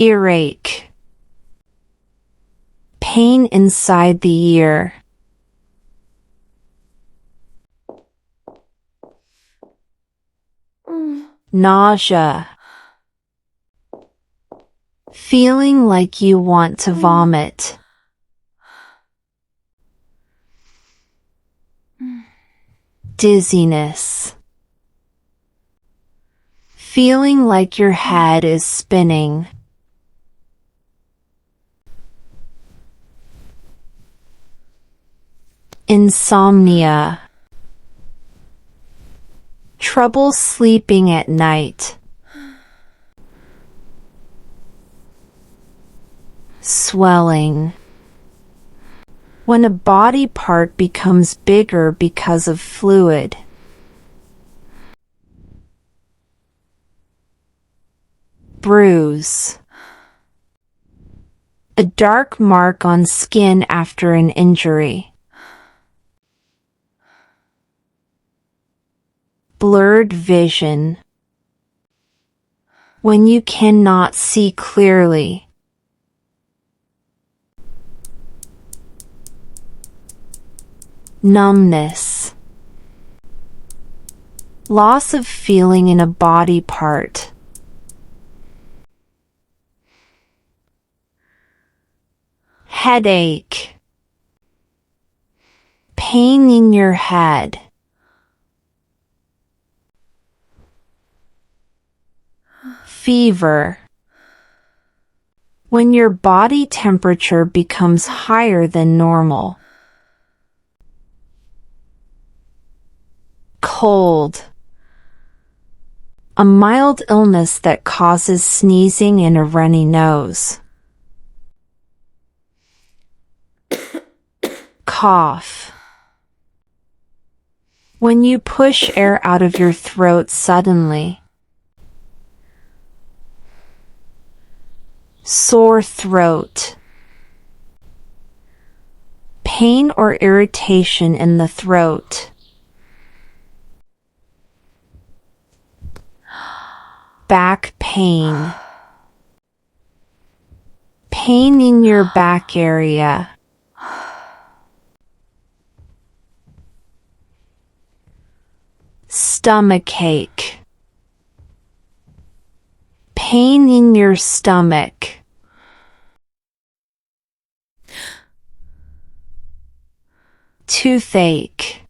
Earache. Pain inside the ear. Nausea. Feeling like you want to vomit. Dizziness. Feeling like your head is spinning. Insomnia. Trouble sleeping at night. Swelling. When a body part becomes bigger because of fluid. Bruise. A dark mark on skin after an injury. Blurred vision. When you cannot see clearly. Numbness. Loss of feeling in a body part. Headache. Pain in your head. Fever. When your body temperature becomes higher than normal. Cold. A mild illness that causes sneezing and a runny nose. Cough. When you push air out of your throat suddenly. Sore throat. Pain or irritation in the throat. Back pain. Pain in your back area. Stomachache. Pain in your stomach. Toothache.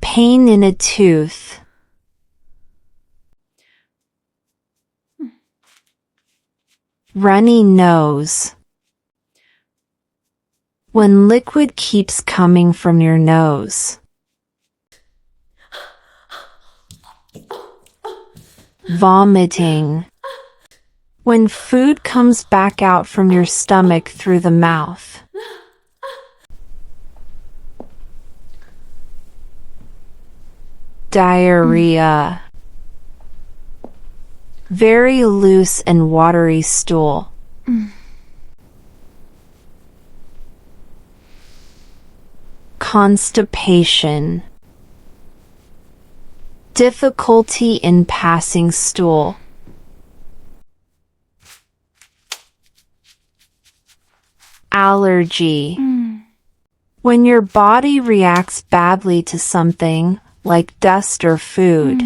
Pain in a tooth. Runny nose. When liquid keeps coming from your nose. Vomiting. When food comes back out from your stomach through the mouth. Diarrhea. Very loose and watery stool. Constipation. Difficulty in passing stool. Allergy. When your body reacts badly to something, like dust or food.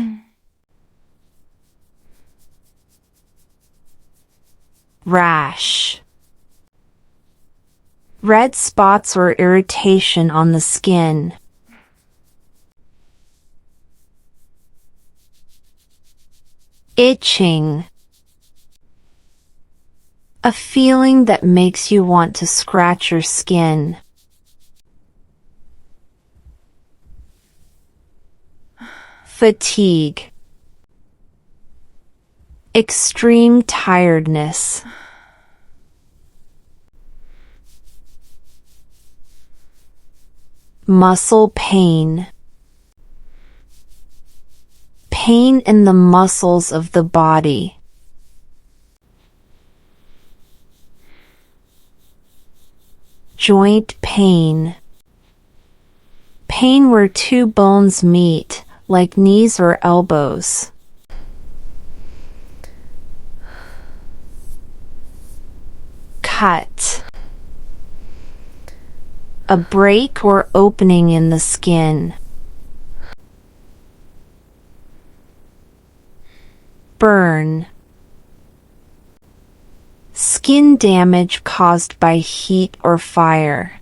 Rash. Red spots or irritation on the skin. Itching. A feeling that makes you want to scratch your skin. Fatigue. Extreme tiredness. Muscle pain. Pain in the muscles of the body. Joint pain. Pain where two bones meet, like knees or elbows. Cut. A break or opening in the skin. Burn. Skin damage caused by heat or fire.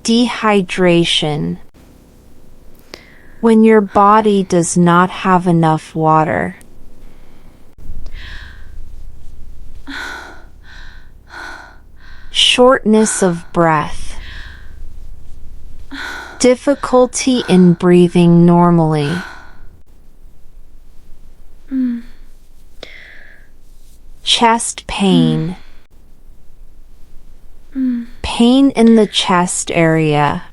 Dehydration. When your body does not have enough water. Shortness of breath. Difficulty in breathing normally. Chest pain. Pain in the chest area.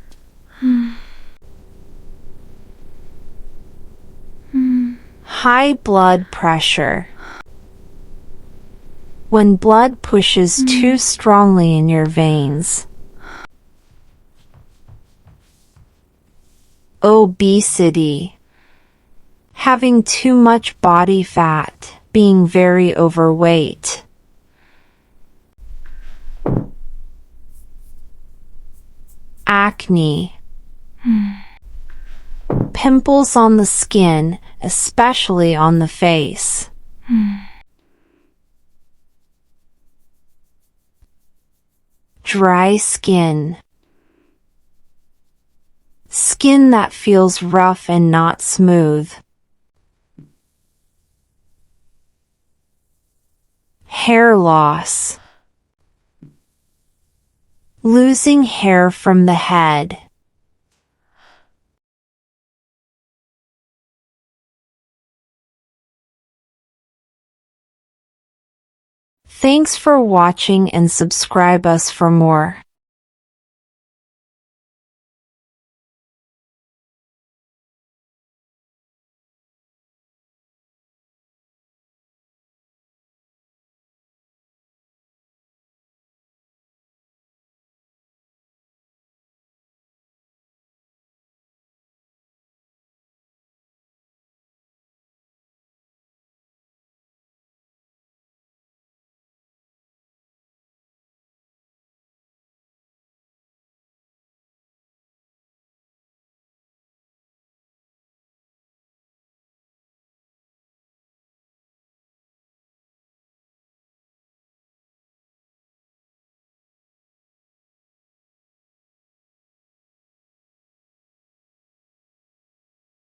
High blood pressure. When blood pushes too strongly in your veins. Obesity. Having too much body fat, being very overweight. Acne. Pimples on the skin, especially on the face. Dry skin. Skin that feels rough and not smooth. Hair loss. Losing hair from the head. Thanks for watching and subscribe us for more.